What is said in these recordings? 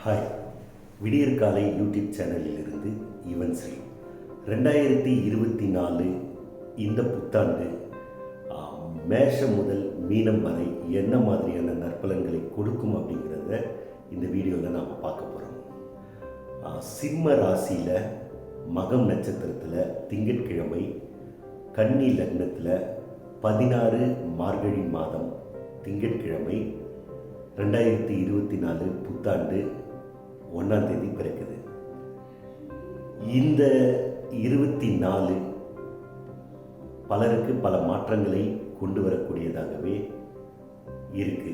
Hi, விடியற் காலை YouTube சேனலில் இருந்து யுவன் ஸ்ரீ. 2024 இந்த புத்தாண்டு மேஷம் முதல் மீனம் வரை என்ன மாதிரியான நற்பலன்களை கொடுக்கும் அப்படிங்கிறத இந்த வீடியோவில் நாம் பார்க்க போகிறோம். சிம்ம ராசியில் மகம் நட்சத்திரத்தில் திங்கட்கிழமை கன்னி லக்னத்தில் 16 மார்கழி மாதம் திங்கட்கிழமை 2024 புத்தாண்டு 1ஆம் தேதி பிறக்குது. இந்த 24 பலருக்கு பல மாற்றங்களை கொண்டு வரக்கூடியதாகவே இருக்கு.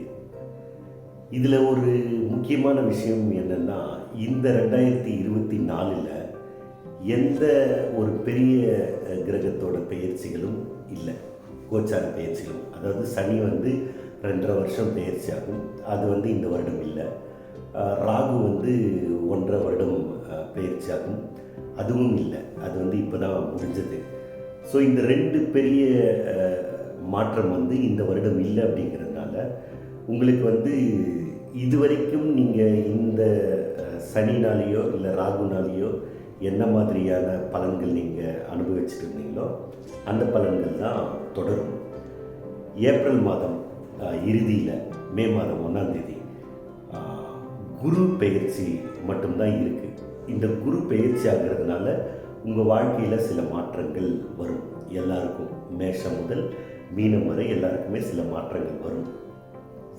இதில் ஒரு முக்கியமான விஷயம் என்னன்னா, இந்த 2024 எந்த ஒரு பெரிய கிரகத்தோட பெயர்ச்சிகளும் இல்லை. கோச்சார பெயர்ச்சிகளும், அதாவது சனி 2.5 வருஷம் பெயர்ச்சி ஆகும், அது இந்த வருடம் இல்லை. ராகு 1.5 வருடம் பெயர்ச்சி ஆகும், அதுவும் இல்லை, அது இப்போ தான் முடிஞ்சது. ஸோ இந்த 2 பெரிய மாற்றம் இந்த வருடம் இல்லை. அப்படிங்கிறதுனால உங்களுக்கு இதுவரைக்கும் நீங்கள் இந்த சனினாலேயோ இல்லை ராகுனாலேயோ என்ன மாதிரியான பலன்கள் நீங்கள் அனுபவிச்சுட்டு இருந்தீங்களோ அந்த பலன்கள் தான் தொடரும். ஏப்ரல் மாதம் இறுதியில் மே மாதம் 1ஆம் தேதி குரு பெயர்ச்சி மட்டும்தான் இருக்குது. இந்த குரு பெயர்ச்சி ஆகிறதுனால உங்கள் வாழ்க்கையில் சில மாற்றங்கள் வரும். எல்லாருக்கும் மேஷம் முதல் மீனம் வரை எல்லாருக்குமே சில மாற்றங்கள் வரும்.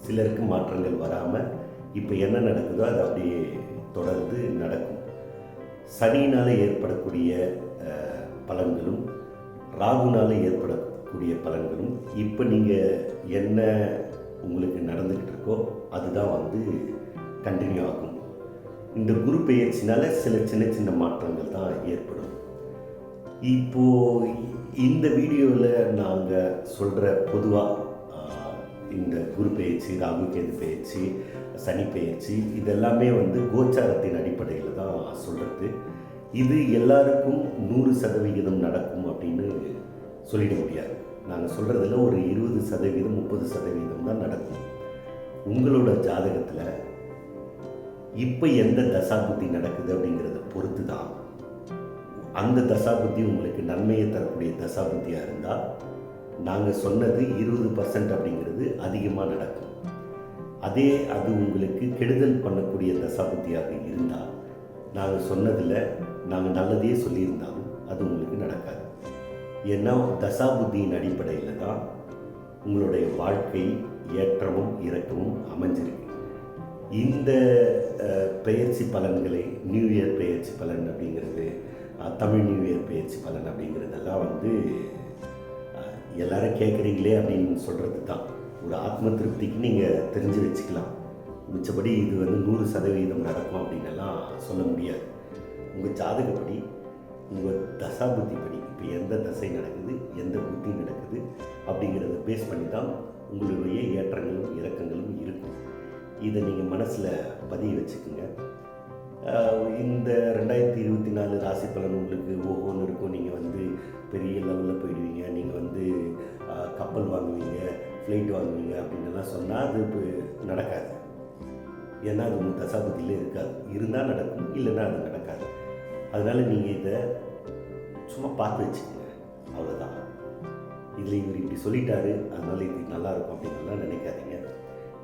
சிலருக்கு மாற்றங்கள் வராமல் இப்போ என்ன நடக்குதோ அது அப்படியே தொடர்ந்து நடக்கும். சனியினால் ஏற்படக்கூடிய பலன்களும் ராகுனால் ஏற்படக்கூடிய பலன்களும் இப்போ நீங்கள் என்ன உங்களுக்கு நடந்துக்கிட்டு இருக்கோ அதுதான் கண்டினியூ ஆகும். இந்த குரு பெயர்ச்சினால சில சின்ன சின்ன மாற்றங்கள் தான் ஏற்படும். இப்போது இந்த வீடியோவில் நாங்கள் சொல்கிற பொதுவாக இந்த குரு பெயர்ச்சி, ராகு கேது பெயர்ச்சி, சனி பெயர்ச்சி இதெல்லாமே கோச்சாரத்தின் அடிப்படையில் தான் சொல்கிறது. இது எல்லாருக்கும் 100% நடக்கும் அப்படின்னு சொல்லிட முடியாது. நாங்கள் சொல்கிறதுல ஒரு 20%, 30% தான் நடக்கும். உங்களோட ஜாதகத்தில் இப்போ எந்த தசாபுத்தி நடக்குது அப்படிங்கிறத பொறுத்து தான் அந்த தசாபுத்தி உங்களுக்கு நன்மையை தரக்கூடிய தசாபுத்தியாக இருந்தால் நாங்கள் சொன்னது 20% அப்படிங்கிறது அதிகமாக நடக்கும். அதே அது உங்களுக்கு கெடுதல் பண்ணக்கூடிய தசாபுத்தியாக இருந்தால் நாங்கள் சொன்னதில் நாங்கள் நல்லதையே சொல்லியிருந்தாலும் அது உங்களுக்கு நடக்காது. ஏன்னா தசாபுத்தியின் அடிப்படையில் தான் உங்களுடைய வாழ்க்கை ஏற்றமும் இறக்கமும் அமைஞ்சிருக்கு. இந்த பெயர்ச்சி பலன்களை, நியூ இயர் பெயர்ச்சி பலன் அப்படிங்கிறது, தமிழ் நியூ இயர் பெயர்ச்சி பலன் அப்படிங்கிறதெல்லாம் எல்லாரும் கேட்குறீங்களே அப்படின்னு சொல்கிறது தான். ஒரு ஆத்ம திருப்திக்கு நீங்கள் தெரிஞ்சு வச்சுக்கலாம். மிச்சபடி இது 100% நடக்கும் அப்படின்னெல்லாம் சொல்ல முடியாது. உங்கள் ஜாதகப்படி, உங்கள் தசாபுத்திப்படி இப்போ எந்த தசை நடக்குது, எந்த புத்தி நடக்குது அப்படிங்கிறத பேஸ் பண்ணி தான் உங்களுடைய ஏற்றங்களும் இறக்கங்களும் இருக்கும். இதை நீங்கள் மனசில் பதிய வச்சுக்கோங்க. இந்த 2024 ராசி பலன் உங்களுக்கு ஓஹோன்னு இருக்கும். நீங்கள் பெரிய லெவலில் போயிடுவீங்க, நீங்கள் கப்பல் வாங்குவீங்க, ஃப்ளைட் வாங்குவீங்க அப்படின்னுலாம் சொன்னால் அது இப்போ நடக்காது. ஏன்னா அது உங்கள் தசாபதியிலே இருக்காது. இருந்தால் நடக்கும், இல்லைன்னா அது நடக்காது. அதனால் நீங்கள் இதை சும்மா பார்த்து வச்சுக்கோங்க, அவ்வளோதான். இதில் இவர் இப்படி சொல்லிட்டாரு அதனால் இது நல்லாயிருக்கும் அப்படின்லாம் நினைக்காதீங்க.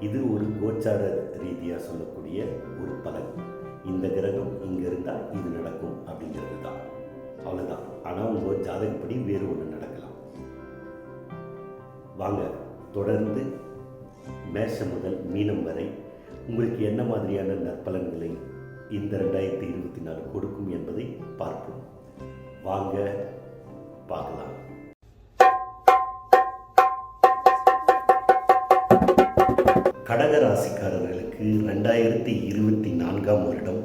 இது ஒரு கோச்சார ரீதியாக சொல்லக்கூடிய ஒரு பலன். இந்த கிரகம் இங்கே இருந்தால் இது நடக்கும் அப்படிங்கிறது தான், அவ்வளோதான். ஆனால் உங்கள் ஜாதகப்படி வேறு ஒன்று நடக்கலாம். வாங்க தொடர்ந்து மேஷம் முதல் மீனம் வரை உங்களுக்கு என்ன மாதிரியான நற்பலன்களை இந்த 2024 கொடுக்கும் என்பதை பார்ப்போம். வாங்க பார்க்கலாம். கடக ராசிக்காரர்களுக்கு 2024ஆம் வருடம்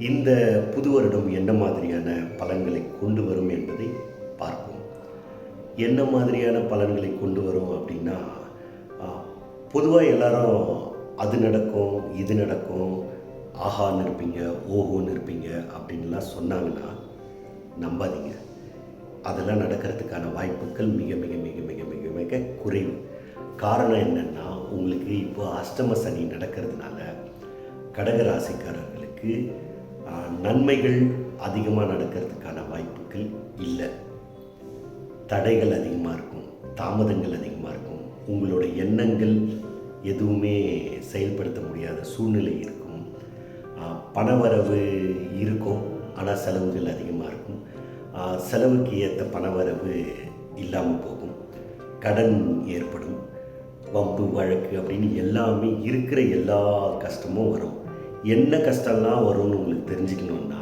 இந்த புது வருடம் என்ன மாதிரியான பலன்களை கொண்டு வரும் என்பதை பார்ப்போம். என்ன மாதிரியான பலன்களை கொண்டு வரும் அப்படின்னா, பொதுவாக எல்லாரும் அது நடக்கும், இது நடக்கும், ஆஹான்னு இருப்பீங்க, ஓஹோன்னு இருப்பீங்க அப்படின்லாம் சொன்னாங்கன்னா நம்பாதீங்க. அதெல்லாம் நடக்கிறதுக்கான வாய்ப்புகள் மிக மிக மிக மிக மிக மிக குறைவு. காரணம் என்னென்னா, உங்களுக்கு இப்போ அஷ்டம சனி நடக்கிறதுனால கடக ராசிக்காரர்களுக்கு நன்மைகள் அதிகமாக நடக்கிறதுக்கான வாய்ப்புகள் இல்லை. தடைகள் அதிகமாக இருக்கும், தாமதங்கள் அதிகமாக இருக்கும். உங்களோட எண்ணங்கள் எதுவுமே செயல்படுத்த முடியாத சூழ்நிலை இருக்கும். பணவரவு இருக்கும், ஆனால் செலவுகள் அதிகமாக இருக்கும். செலவுக்கு ஏற்ற பணவரவு இல்லாமல் போகும். கடன் ஏற்படும். வம்பு வழக்கு அப்படின்னு எல்லாமே இருக்கிற எல்லா கஷ்டமும் வரும். என்ன கஷ்டம்லாம் வரும்னு உங்களுக்கு தெரிஞ்சுக்கணுன்னா,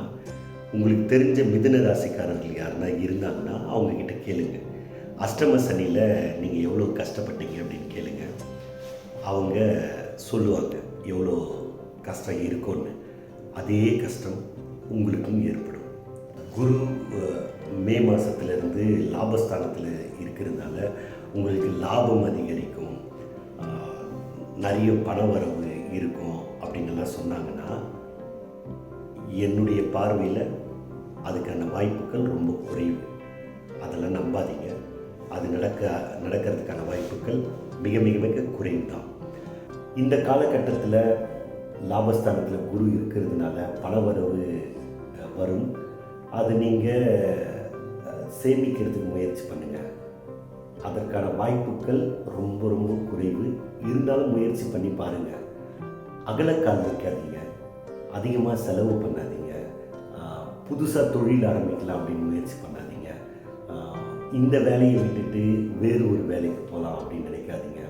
உங்களுக்கு தெரிஞ்ச மிதுன ராசிக்காரர்கள் யாருன்னா இருந்தாங்கன்னா அவங்கக்கிட்ட கேளுங்க. அஷ்டம சனியில் நீங்கள் எவ்வளோ கஷ்டப்பட்டீங்க அப்படின்னு கேளுங்க. அவங்க சொல்லுவாங்க எவ்வளோ கஷ்டம் இருக்கும்னு. அதே கஷ்டம் உங்களுக்கும் ஏற்படும். குரு மே மாதத்துலேருந்து லாபஸ்தானத்தில் இருக்கிறதுனால உங்களுக்கு லாபம் அதிகரிக்கும், நிறைய பண வரவு இருக்கும் அப்படின்னுலாம் சொன்னாங்கன்னா, என்னுடைய பார்வையில் அதுக்கான வாய்ப்புகள் ரொம்ப குறைவு. அதெல்லாம் நம்பாதீங்க. அது நடக்கிறதுக்கான வாய்ப்புகள் மிக மிக மிக குறைவு தான். இந்த காலகட்டத்தில் லாபஸ்தானத்தில் குரு இருக்கிறதுனால பணவரவு வரும். அது நீங்கள் சேமிக்கிறதுக்கு முயற்சி பண்ணுங்கள். அதற்கான வாய்ப்புகள் ரொம்ப ரொம்ப குறைவு. இருந்தாலும் முயற்சி பண்ணி பாருங்கள். அகலக்கால் வைக்காதீங்க, அதிகமாக செலவு பண்ணாதீங்க. புதுசாக தொழில் ஆரம்பிக்கலாம் அப்படின்னு முயற்சி பண்ணாதீங்க. இந்த வேலையை விட்டுட்டு வேறு ஒரு வேலைக்கு போகலாம் அப்படின்னு நினைக்காதீங்க.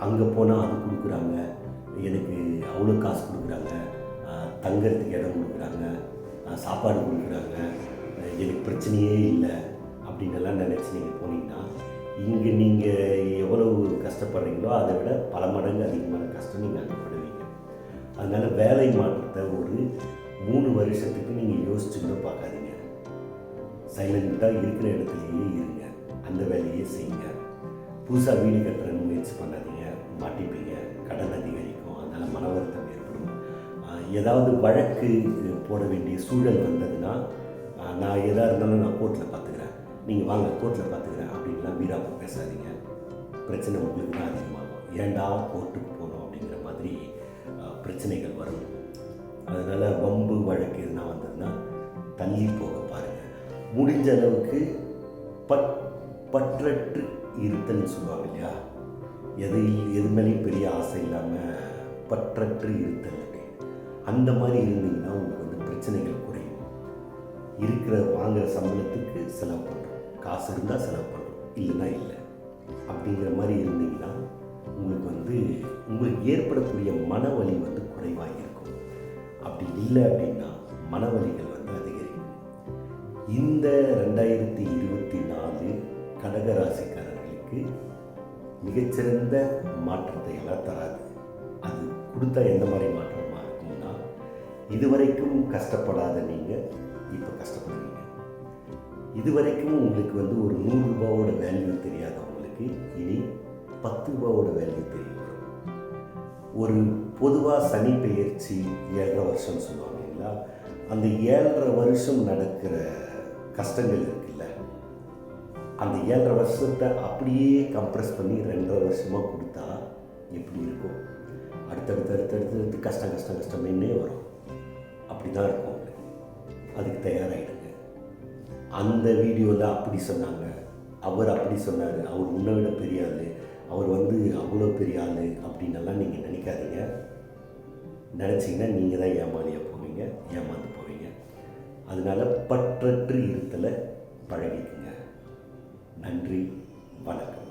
அங்கே போனால் அது கொடுக்குறாங்க, எனக்கு அவ்வளோ காசு கொடுக்குறாங்க, தங்கறதுக்கு இடம் கொடுக்குறாங்க, சாப்பாடு கொடுக்குறாங்க, எனக்கு பிரச்சனையே இல்லை அப்படின்னெல்லாம் நினச்சி நீங்கள் போனீங்கன்னா, இங்கே நீங்கள் எவ்வளவு கஷ்டப்படுறீங்களோ அதை விட பல மடங்கு அதிகமான கஷ்டம் நீங்கள் அங்கே படுவீங்க. அதனால் வேலை மாற்றத்தை ஒரு 3 வருஷத்துக்கு நீங்கள் யோசிச்சுன்னு பார்க்காதீங்க. சைலண்ட்டாக இருக்கிற இடத்துலையே இருங்க, அந்த வேலையே செய்யுங்க. புதுசாக வீடு கட்டுறன்னு முயற்சி பண்ணாதீங்க, மாட்டிப்பீங்க, கடன் அதிகரிக்கும், அதனால் மன வருத்தம் ஏற்படும். ஏதாவது வழக்கு போட வேண்டிய சூழல் வந்ததுன்னா, நான் எதாக இருந்தாலும் நான் கோர்ட்டில் பார்த்துக்கிறேன், நீங்கள் வாங்க கோர்ட்டில் பார்த்துக்கிறேன் அப்படின்லாம் வீராப்ப பேசாதீங்க. பிரச்சனை உங்களுக்கு தான் அதிகமாகும். ஏண்டா கோர்ட்டுக்கு போகணும் அப்படிங்கிற மாதிரி பிரச்சனைகள் வரும். அதனால் வம்பு வழக்கு எதுனா வந்ததுன்னா தள்ளி போக பாருங்கள். முடிஞ்ச அளவுக்கு பற்றற்று இருத்தல்னு சொல்லுவாங்க இல்லையா, எது மேலேயும் பெரிய ஆசை இல்லாமல் பற்றற்று இருத்தல். அந்த மாதிரி இருந்தீங்கன்னா உங்களுக்கு வந்து பிரச்சனைகள் குறையும். வாங்குகிற சம்பளத்துக்கு செலவு பண்ணுறோம், காசு இருந்தால் செலவு பண்ணுறோம், இல்லைன்னா இல்லை அப்படிங்கிற மாதிரி இருந்தீங்கன்னா உங்களுக்கு ஏற்படக்கூடிய மனவலி வந்து குறைவாக இருக்கும். அப்படி இல்லை அப்படின்னா மனவலிகள் வந்து அதிகரிக்கும். இந்த 2024 கடக ராசிக்காரர்களுக்கு மிகச்சிறந்த மாற்றத்தை எல்லாம் தராது. அது கொடுத்தா எந்த மாதிரி மாற்றமாக இருக்கும்னா, இதுவரைக்கும் கஷ்டப்படாத நீங்கள் இப்போ கஷ்டப்படுவீங்க. இதுவரைக்கும் உங்களுக்கு வந்து ஒரு 100 ரூபாவோட வேல்யூ தெரியாதவங்களுக்கு இனி 10 ரூபாவோட வேல்யூ தெரிய வரும். ஒரு பொதுவாக சனி பெயர்ச்சி 7.5 வருஷம் சொல்லுவாங்க இல்லைங்களா, அந்த 7.5 வருஷம் நடக்கிற கஷ்டங்கள் இருக்குல்ல, அந்த 7.5 வருஷத்தை அப்படியே கம்ப்ரெஸ் பண்ணி 2.5 வருஷமாக கொடுத்தா எப்படி இருக்கும்? அடுத்தடுத்து கஷ்டமே வரும். அப்படி தான் இருக்கும். அதுக்கு தயாராகிடுங்க. அந்த வீடியோவில் அப்படி சொன்னாங்க, அவர் அப்படி சொன்னார், அவர் உன்னை விட பெரிய ஆள், அவர் வந்து அவ்வளோ பெரிய ஆள் அப்படின்னெல்லாம் நீங்கள் நினைக்காதீங்க. நினச்சிங்கன்னா நீங்கள் தான் ஏமாளியாக போவீங்க, ஏமாந்து போவீங்க. அதனால் பற்றற்று இருத்தலை பழகிக்குங்க. நன்றி, வணக்கம்.